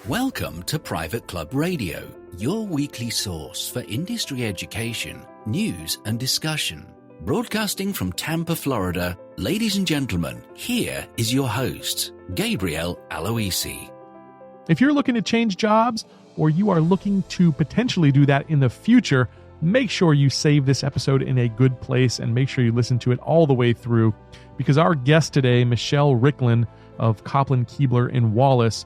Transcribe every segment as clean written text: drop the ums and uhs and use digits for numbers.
Welcome to Private Club Radio, your weekly source for industry education, news and discussion. Broadcasting from Tampa, Florida, ladies and gentlemen, here is your host, Gabriel Aloisi. If you're looking to change jobs or you are looking to potentially do that in the future, make sure you save this episode in a good place and make sure you listen to it all the way through, because our guest today, Michelle Ricklin of Kopplin Kuebler and Wallace,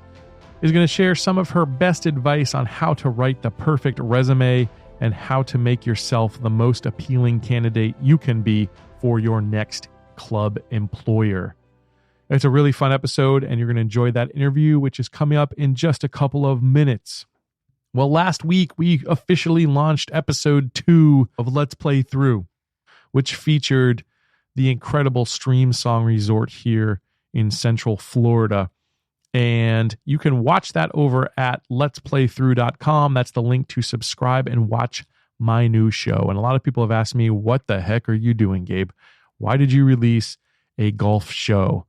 is going to share some of her best advice on how to write the perfect resume and how to make yourself the most appealing candidate you can be for your next club employer. It's a really fun episode, and you're going to enjoy that interview, which is coming up in just a couple of minutes. Well, last week, we officially launched episode 2 of Let's Play Through, which featured the incredible Stream Song Resort here in Central Florida. And you can watch that over at letsplaythrough.com. That's the link to subscribe and watch my new show. And a lot of people have asked me, what the heck are you doing, Gabe? Why did you release a golf show?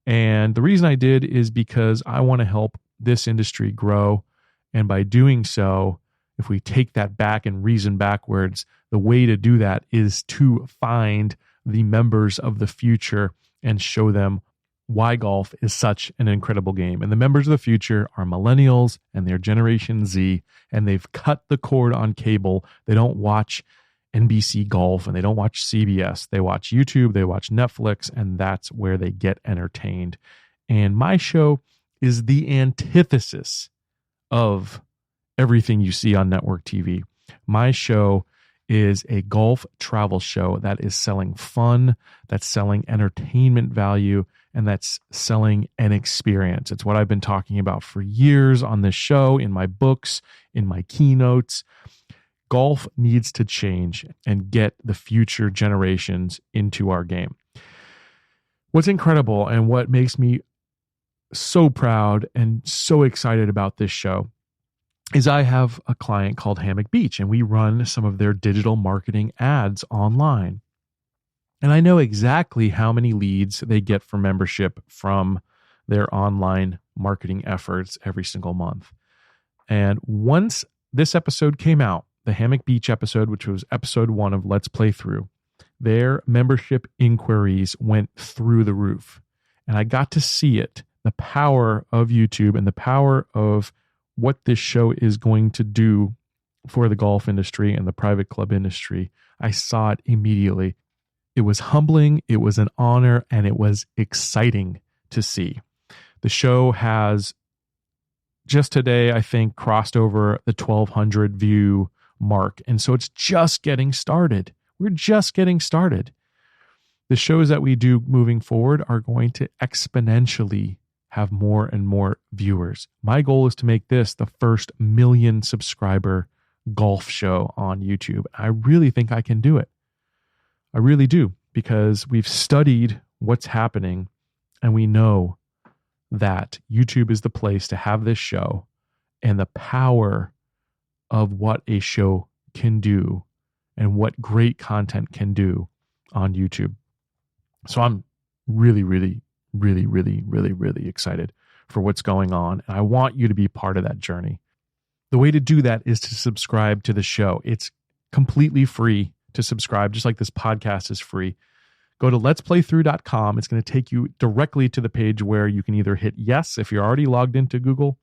And the reason I did is because I want to help this industry grow. And by doing so, if we take that back and reason backwards, the way to do that is to find the members of the future and show them why golf is such an incredible game. And the members of the future are millennials and they're Generation Z, and they've cut the cord on cable. They don't watch NBC Golf and they don't watch CBS. They watch YouTube, they watch Netflix, and that's where they get entertained. And my show is the antithesis of everything you see on network TV. My show is a golf travel show that is selling fun, that's selling entertainment value, and that's selling an experience. It's what I've been talking about for years on this show, in my books, in my keynotes. Golf needs to change and get the future generations into our game. What's incredible and what makes me so proud and so excited about this show is I have a client called Hammock Beach, and we run some of their digital marketing ads online. And I know exactly how many leads they get for membership from their online marketing efforts every single month. And once this episode came out, the Hammock Beach episode, which was episode 1 of Let's Play Through, their membership inquiries went through the roof. And I got to see it, the power of YouTube and the power of what this show is going to do for the golf industry and the private club industry. I saw it immediately. It was humbling, it was an honor, and it was exciting to see. The show has just today, I think, crossed over the 1,200 view mark. And so it's just getting started. We're just getting started. The shows that we do moving forward are going to exponentially have more and more viewers. My goal is to make this the first 1 million subscriber golf show on YouTube. I really think I can do it. I really do, because we've studied what's happening and we know that YouTube is the place to have this show, and the power of what a show can do and what great content can do on YouTube. So I'm really excited for what's going on. And I want you to be part of that journey. The way to do that is to subscribe to the show. It's completely free to subscribe, just like this podcast is free. Go to letsplaythrough.com. It's going to take you directly to the page where you can either hit yes if you're already logged into Google,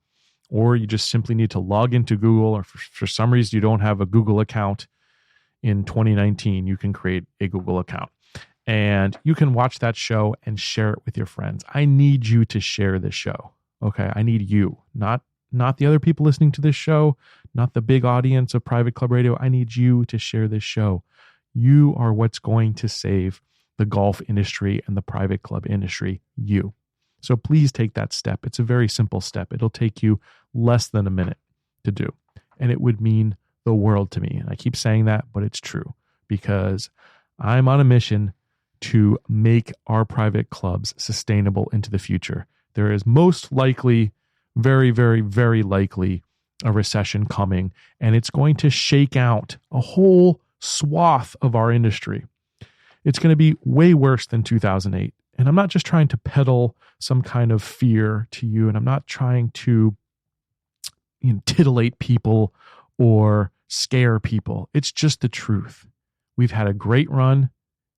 or you just simply need to log into Google, or for some reason you don't have a Google account in 2019, you can create a Google account. And you can watch that show and share it with your friends. I need you to share this show. Okay, I need you, not the other people listening to this show, not the big audience of Private Club Radio. I need you to share this show. You are what's going to save the golf industry and the private club industry. You. So please take that step. It's a very simple step. It'll take you less than a minute to do. And it would mean the world to me. And I keep saying that, but it's true, because I'm on a mission to make our private clubs sustainable into the future. There is most likely, very likely, a recession coming, and it's going to shake out a whole swath of our industry. It's going to be way worse than 2008. And I'm not just trying to peddle some kind of fear to you, and I'm not trying to titillate people or scare people. It's just the truth. We've had a great run.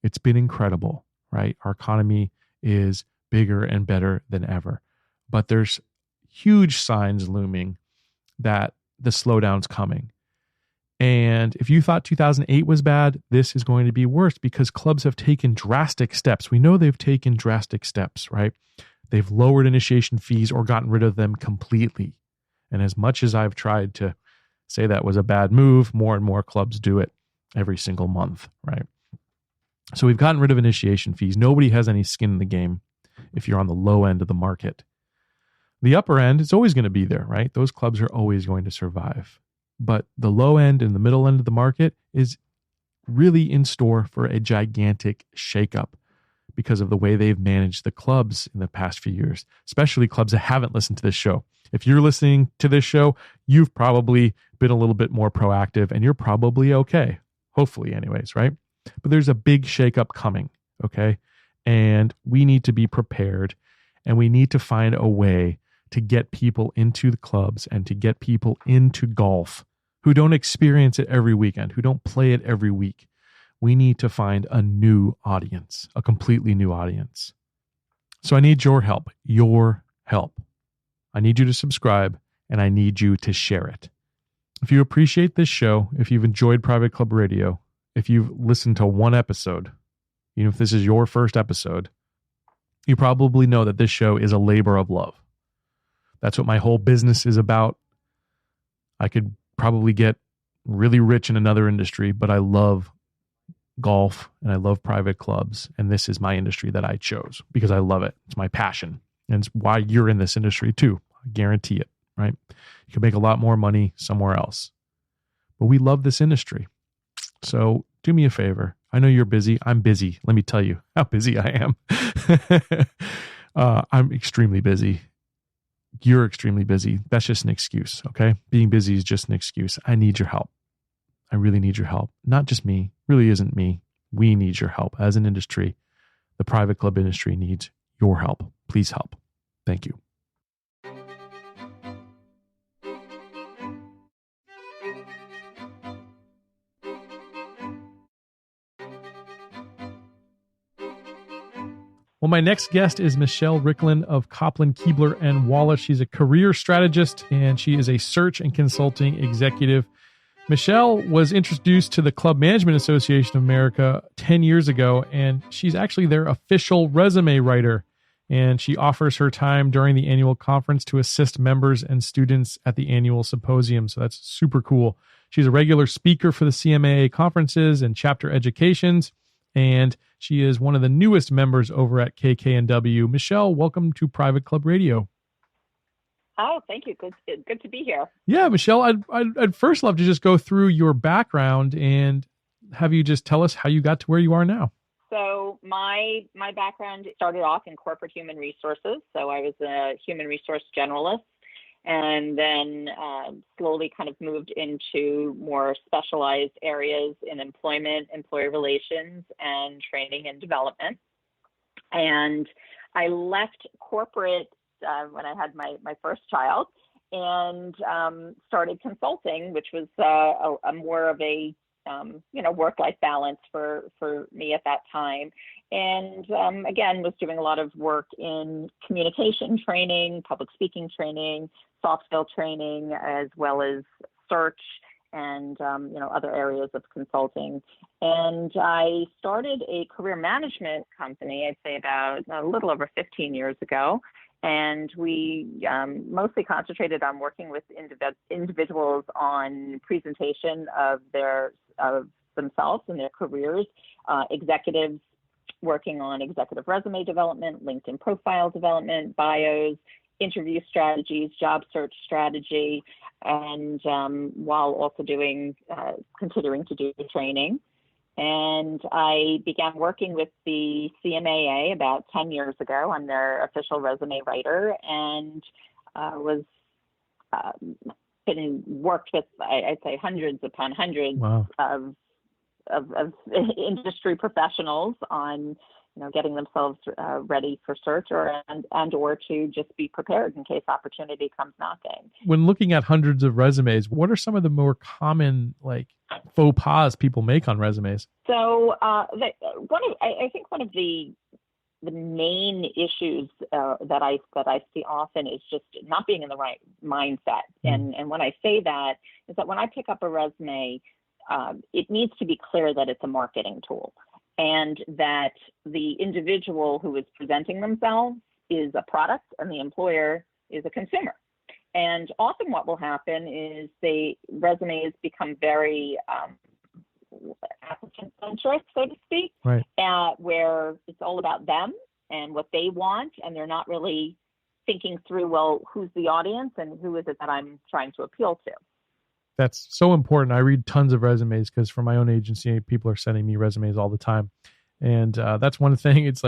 It's been incredible, right? Our economy is bigger and better than ever. But there's huge signs looming that the slowdown's coming. And if you thought 2008 was bad, this is going to be worse because clubs have taken drastic steps. We know they've taken drastic steps, right? They've lowered initiation fees or gotten rid of them completely. And as much as I've tried to say that was a bad move, more and more clubs do it every single month, right? So we've gotten rid of initiation fees. Nobody has any skin in the game if you're on the low end of the market. The upper end is always going to be there, right? Those clubs are always going to survive. But the low end and the middle end of the market is really in store for a gigantic shakeup because of the way they've managed the clubs in the past few years, especially clubs that haven't listened to this show. If you're listening to this show, you've probably been a little bit more proactive and you're probably okay. Hopefully anyways, right? But there's a big shakeup coming, okay? And we need to be prepared and we need to find a way to get people into the clubs and to get people into golf who don't experience it every weekend, who don't play it every week. We need to find a new audience, a completely new audience. So I need your help, I need you to subscribe and I need you to share it. If you appreciate this show, if you've enjoyed Private Club Radio, if you've listened to one episode, even if this is your first episode, you probably know that this show is a labor of love. That's what my whole business is about. I could probably get really rich in another industry, but I love golf and I love private clubs. And this is my industry that I chose because I love it. It's my passion. And it's why you're in this industry too. I guarantee it, right? You can make a lot more money somewhere else. But we love this industry. So do me a favor. I know you're busy. I'm busy. Let me tell you how busy I am. I'm extremely busy. You're extremely busy. That's just an excuse, okay? Being busy is just an excuse. I need your help. I really need your help. Not just me. Really isn't me. We need your help. As an industry, the private club industry needs your help. Please help. Thank you. Well, my next guest is Michelle Ricklin of Kopplin Kuebler and Wallace. She's a career strategist and she is a search and consulting executive. Michelle was introduced to the Club Management Association of America 10 years ago, and she's actually their official resume writer. And she offers her time during the annual conference to assist members and students at the annual symposium. So that's super cool. She's a regular speaker for the CMAA conferences and chapter educations. And she is one of the newest members over at KKNW. Michelle, welcome to Private Club Radio. Oh, thank you. Good to be here. Yeah, Michelle, I'd first love to just go through your background and have you just tell us how you got to where you are now. So my background started off in corporate human resources. So I was a human resource generalist, and then slowly kind of moved into more specialized areas in employment, employee relations, and training and development. And I left corporate when I had my first child and started consulting, which was a more of a work-life balance for me at that time. And again, was doing a lot of work in communication training, public speaking training, soft skill training, as well as search and other areas of consulting. And I started a career management company, I'd say about a little over 15 years ago. And we mostly concentrated on working with individuals on presentation of themselves and their careers, executives working on executive resume development, LinkedIn profile development, bios, interview strategies, job search strategy, and while also continuing to do training. And I began working with the CMAA about 10 years ago. I'm their official resume writer, and worked with, I'd say, hundreds upon hundreds Wow. of industry professionals on getting themselves ready for search or to just be prepared in case opportunity comes knocking. When looking at hundreds of resumes, what are some of the more common faux pas people make on resumes? So I think one of the main issues that I see often is just not being in the right mindset. And when I say that is that when I pick up a resume, it needs to be clear that it's a marketing tool and that the individual who is presenting themselves is a product and the employer is a consumer. And often what will happen is the resumes become very applicant-centric, so to speak, right. Where it's all about them and what they want, and they're not really thinking through, well, who's the audience and who is it that I'm trying to appeal to? That's so important. I read tons of resumes because for my own agency, people are sending me resumes all the time. And that's one thing. It's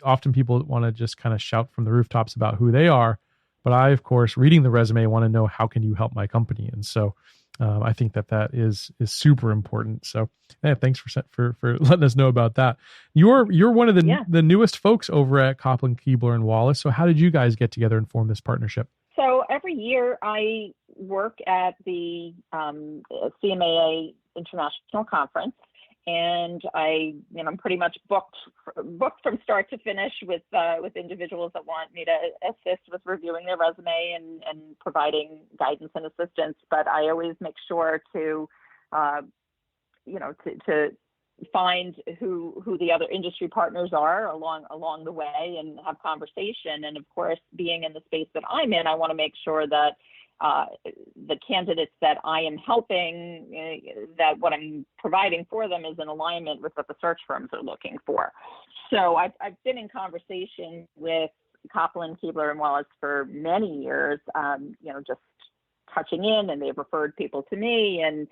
often people want to just kind of shout from the rooftops about who they are. But I, of course, reading the resume, want to know how can you help my company? And so I think that is super important. So thanks for letting us know about that. You're one of the newest folks over at Kopplin Kuebler and Wallace. So how did you guys get together and form this partnership? So every year I work at the CMAA International Conference, and I'm pretty much booked from start to finish with individuals that want me to assist with reviewing their resume and providing guidance and assistance. But I always make sure to find who the other industry partners are along the way and have conversation. And of course, being in the space that I'm in, I want to make sure that the candidates that I am helping, that what I'm providing for them is in alignment with what the search firms are looking for. So I've been in conversation with Kopplin, Kuebler and Wallace for many years, just touching in, and they've referred people to me, and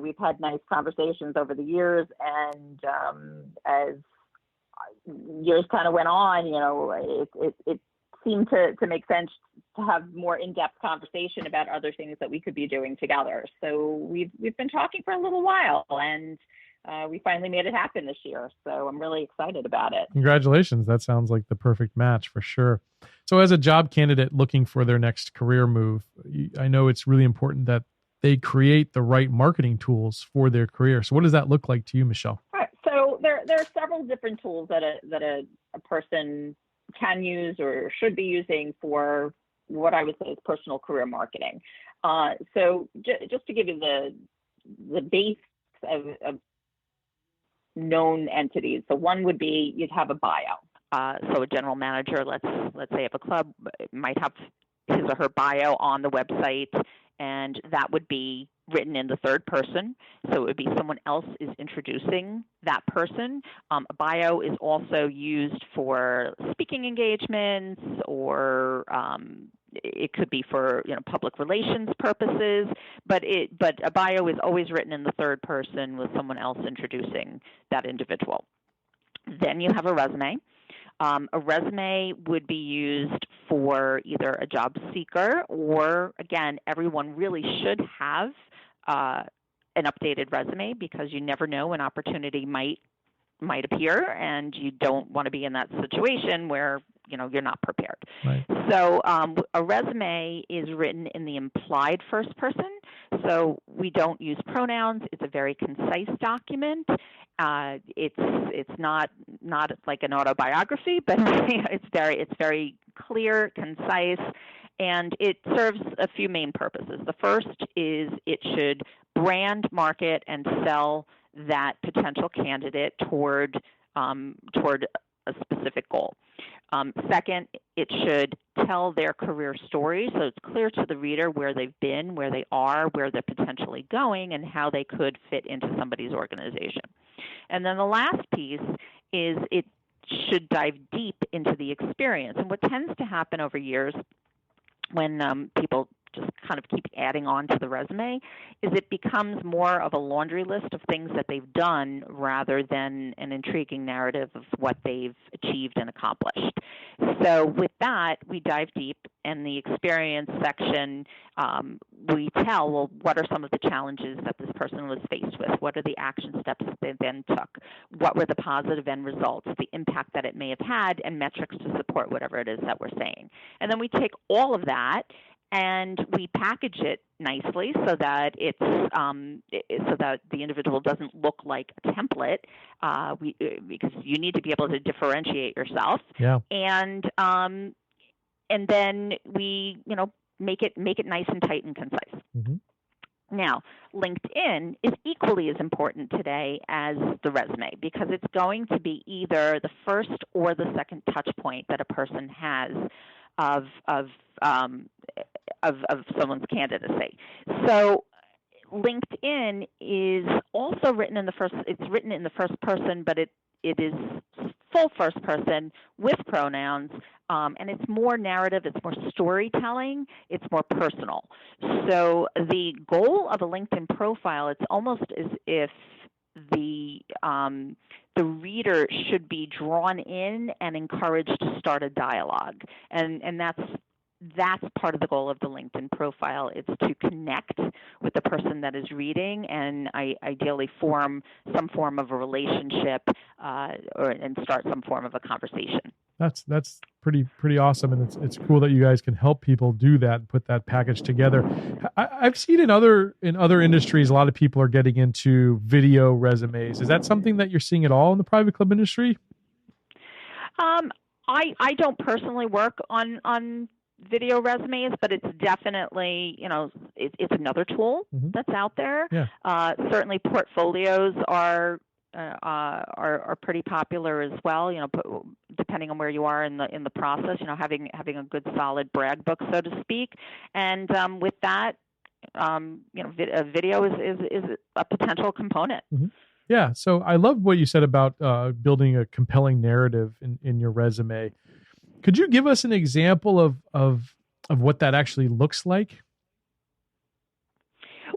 we've had nice conversations over the years, and as years kind of went on, it seemed to make sense to have more in-depth conversation about other things that we could be doing together. So we've been talking for a little while, and we finally made it happen this year. So I'm really excited about it. Congratulations. That sounds like the perfect match for sure. So as a job candidate looking for their next career move, I know it's really important that they create the right marketing tools for their career. So what does that look like to you, Michelle? All right. So there are several different tools that a person can use or should be using for what I would say is personal career marketing. So just to give you the base of known entities. So one would be you'd have a bio. So a general manager, let's say of a club, might have his or her bio on the website, and that would be written in the third person. So it would be someone else is introducing that person. A bio is also used for speaking engagements, or it could be for public relations purposes. But a bio is always written in the third person with someone else introducing that individual. Then you have a resume. A resume would be used for either a job seeker, or again, everyone really should have an updated resume, because you never know an opportunity might appear, and you don't want to be in that situation where you're not prepared. Right. So a resume is written in the implied first person. So we don't use pronouns. It's a very concise document. It's not like an autobiography, but it's very clear, concise, and it serves a few main purposes. The first is it should brand, market, and sell that potential candidate toward a specific goal. Second, it should tell their career story, so it's clear to the reader where they've been, where they are, where they're potentially going, and how they could fit into somebody's organization. And then the last piece is it should dive deep into the experience. And what tends to happen over years when people just kind of keep adding on to the resume, is it becomes more of a laundry list of things that they've done rather than an intriguing narrative of what they've achieved and accomplished. So with that, we dive deep. In the experience section, we tell, well, what are some of the challenges that this person was faced with? What are the action steps that they then took? What were the positive end results, the impact that it may have had, and metrics to support whatever it is that we're saying. And then we take all of that and we package it nicely so that it's so that the individual doesn't look like a template, because you need to be able to differentiate yourself. Yeah. And then we, make it nice and tight and concise. Mm-hmm. Now, LinkedIn is equally as important today as the resume because it's going to be either the first or the second touch point that a person has of someone's candidacy. So LinkedIn is also written in the first. It's written in the first person, but it is full first person with pronouns, and it's more narrative, it's more storytelling, it's more personal. So the goal of a LinkedIn profile, it's almost as if the reader should be drawn in and encouraged to start a dialogue, and that's part of the goal of the LinkedIn profile. It's to connect with the person that is reading and ideally form some form of a relationship and start some form of a conversation. That's pretty awesome, and it's cool that you guys can help people do that and put that package together. I've seen in other industries, a lot of people are getting into video resumes. Is that something that you're seeing at all in the private club industry? I don't personally work on video resumes, but it's definitely, it's another tool that's out there. Yeah. Certainly portfolios are pretty popular as well, depending on where you are in the process, having a good solid brag book, so to speak. And with that, video is a potential component. Mm-hmm. Yeah. So I love what you said about building a compelling narrative in your resume. Could you give us an example of what that actually looks like?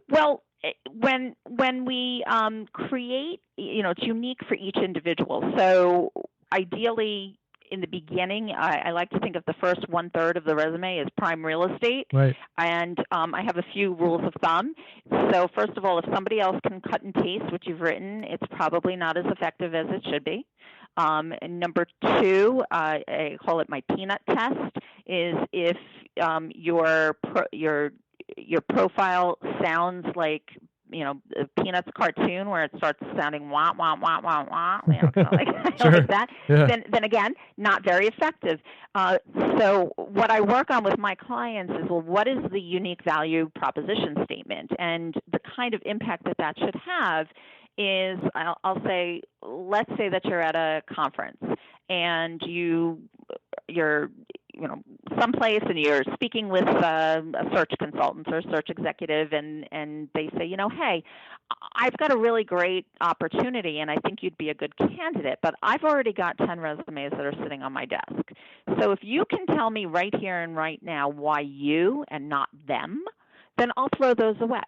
Well, when we create, it's unique for each individual. So ideally, in the beginning, I like to think of the first 1/3 of the resume as prime real estate. Right. And I have a few rules of thumb. So first of all, if somebody else can cut and paste what you've written, it's probably not as effective as it should be. And number two, I call it my peanut test, is if your profile sounds like a Peanuts cartoon where it starts sounding wah wah wah wah wah, Sure. like that. Yeah. Then again, not very effective. So what I work on with my clients is, well, what is the unique value proposition statement, and the kind of impact that should have is, I'll say, let's say that you're at a conference and you're someplace and you're speaking with a search consultant or a search executive, and they say, hey, I've got a really great opportunity and I think you'd be a good candidate, but I've already got 10 resumes that are sitting on my desk. So if you can tell me right here and right now why you and not them, then I'll throw those away.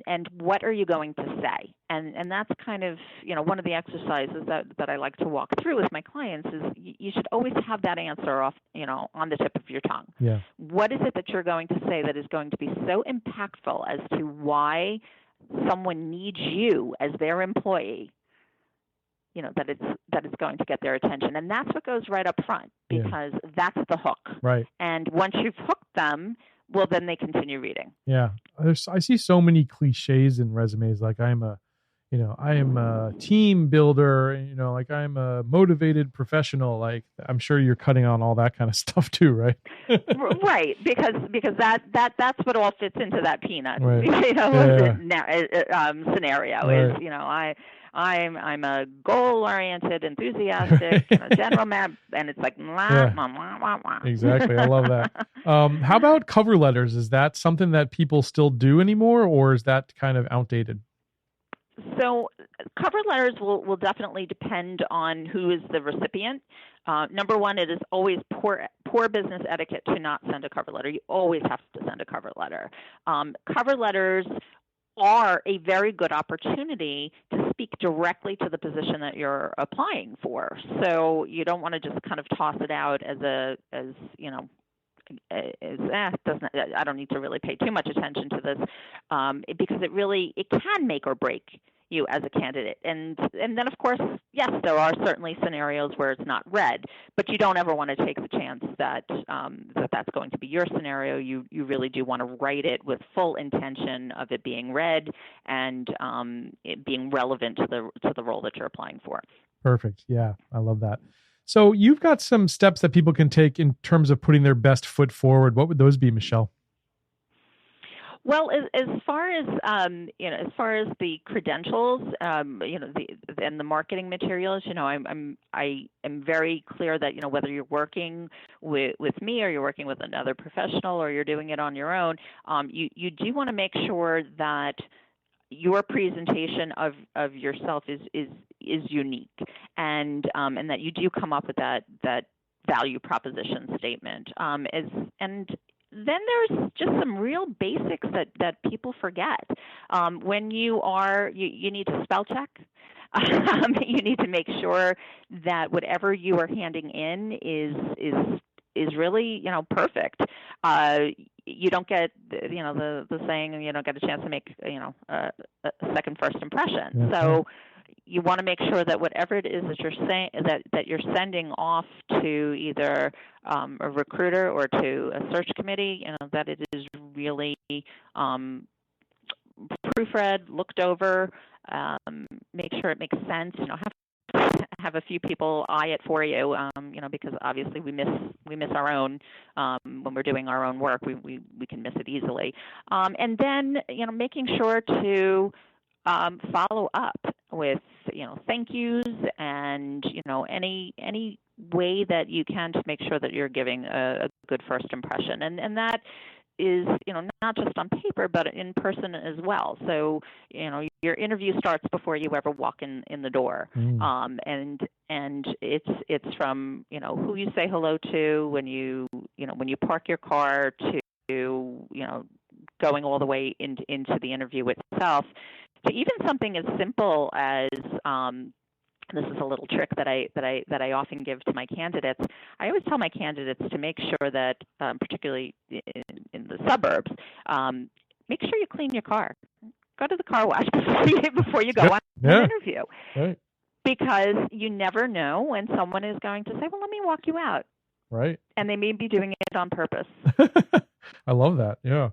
And what are you going to say? And that's kind of, one of the exercises that I like to walk through with my clients is you should always have that answer off, on the tip of your tongue. Yeah. What is it that you're going to say that is going to be so impactful as to why someone needs you as their employee, that it's going to get their attention? And that's what goes right up front, because that's the hook. Right. And once you've hooked them, well, then they continue reading. Yeah. I see so many cliches in resumes. Like I am a team builder, like I'm a motivated professional. Like I'm sure you're cutting on all that kind of stuff too, right? Right. Because that's what all fits into that peanut, right. Scenario right. is, I'm a goal-oriented, enthusiastic general map, and it's like, Exactly. I love that. How about cover letters? Is that something that people still do anymore, or is that kind of outdated? So cover letters will definitely depend on who is the recipient. Number one, it is always poor business etiquette to not send a cover letter. You always have to send a cover letter. Cover letters are a very good opportunity to speak directly to the position that you're applying for. So you don't want to just kind of toss it out as I don't need to really pay too much attention to this, because it can make or break you as a candidate. And then, of course, yes, there are certainly scenarios where it's not read, but you don't ever want to take the chance that that's going to be your scenario. You really do want to write it with full intention of it being read and it being relevant to the role that you're applying for. Perfect. Yeah, I love that. So you've got some steps that people can take in terms of putting their best foot forward. What would those be, Michelle? Well, as far as the credentials, and the marketing materials, I am very clear that whether you're working with me or you're working with another professional or you're doing it on your own, you do want to make sure that your presentation of yourself is unique, and that you do come up with that value proposition statement. Then there's just some real basics that people forget. When you need to spell check. You need to make sure that whatever you are handing in is really perfect. You don't get the saying, you don't get a chance to make a second first impression. Mm-hmm. So you want to make sure that whatever it is that you're saying that you're sending off to either a recruiter or to a search committee, that it is really proofread, looked over, make sure it makes sense. Have a few people eye it for you, because obviously we miss our own when we're doing our own work. We can miss it easily, and then making sure to follow up with thank yous and any way that you can to make sure that you're giving a good first impression, and that is not just on paper but in person as well. So your interview starts before you ever walk in the door, and it's from who you say hello to when you park your car to going all the way into the interview itself, to even something as simple as this is a little trick that I often give to my candidates. I always tell my candidates to make sure that, particularly in the suburbs, make sure you clean your car. Go to the car wash before you go on an interview, right? Because you never know when someone is going to say, "Well, let me walk you out," right? And they may be doing it on purpose. I love that. Yeah.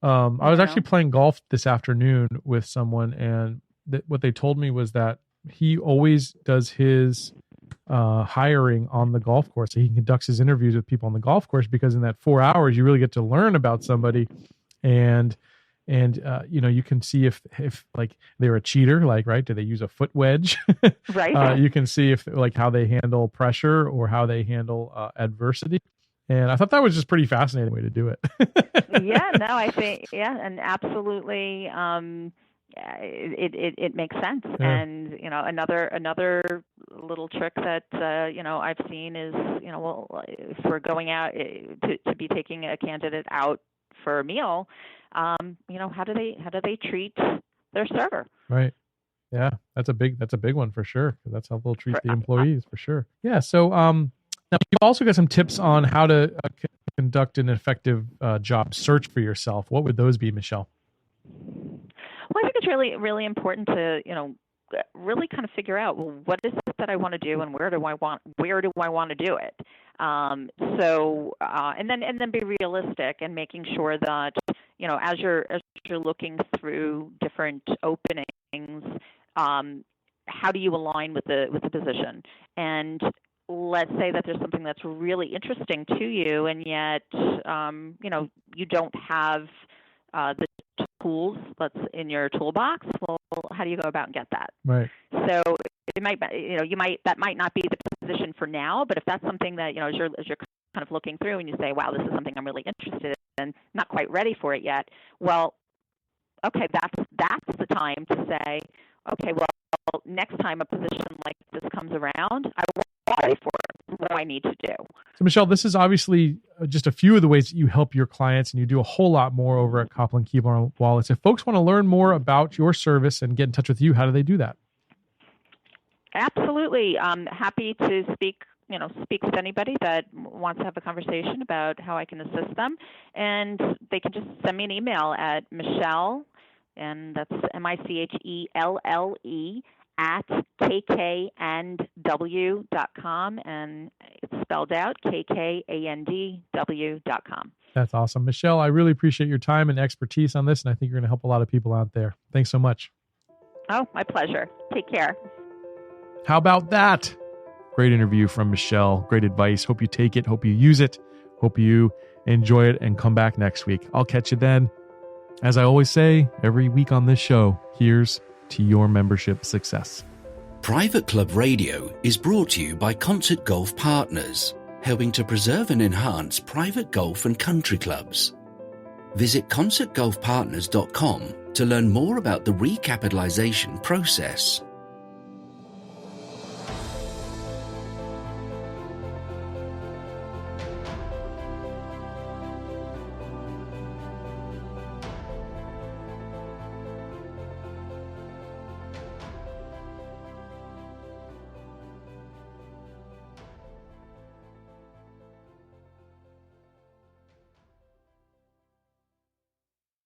I was actually playing golf this afternoon with someone, and what they told me was that he always does his hiring on the golf course. So he conducts his interviews with people on the golf course, because in that 4 hours, you really get to learn about somebody, and you can see if like they're a cheater, like, right? Do they use a foot wedge? Right. You can see if like how they handle pressure or how they handle adversity. And I thought that was just pretty fascinating way to do it. Yeah, no, I think, and absolutely, it makes sense. Yeah. And another little trick that I've seen is if we're going out to be taking a candidate out for a meal, how do they treat their server? Right. Yeah, that's a big one for sure. That's how they'll treat the employees for sure. Yeah. So now you've also got some tips on how to conduct an effective job search for yourself. What would those be, Michelle? Well, I think it's really, really important to, really kind of figure out, well, what is it that I want to do, and where do I want to do it? And then be realistic and making sure that, as you're looking through different openings, how do you align with the position? And let's say that there's something that's really interesting to you, and yet, you don't have the tools that's in your toolbox. Well, how do you go about and get that? Right. So it might, that might not be the position for now, but if that's something that, as you're kind of looking through and you say, wow, this is something I'm really interested in, not quite ready for it yet. Well, okay, that's the time to say, okay, well, next time a position like this comes around, I apply for what I need to do. So, Michelle, this is obviously just a few of the ways that you help your clients, and you do a whole lot more over at Kopplin Kuebler and Wallace. If folks want to learn more about your service and get in touch with you, how do they do that? Absolutely. I'm happy to speak with anybody that wants to have a conversation about how I can assist them. And they can just send me an email at Michelle, and that's MICHELLE, at kkandw.com, and it's spelled out kkandw.com. That's awesome. Michelle, I really appreciate your time and expertise on this, and I think you're going to help a lot of people out there. Thanks so much. Oh, my pleasure. Take care. How about that? Great interview from Michelle. Great advice. Hope you take it. Hope you use it. Hope you enjoy it and come back next week. I'll catch you then. As I always say, every week on this show, here's to your membership success. Private Club Radio is brought to you by Concert Golf Partners, helping to preserve and enhance private golf and country clubs. Visit concertgolfpartners.com to learn more about the recapitalization process.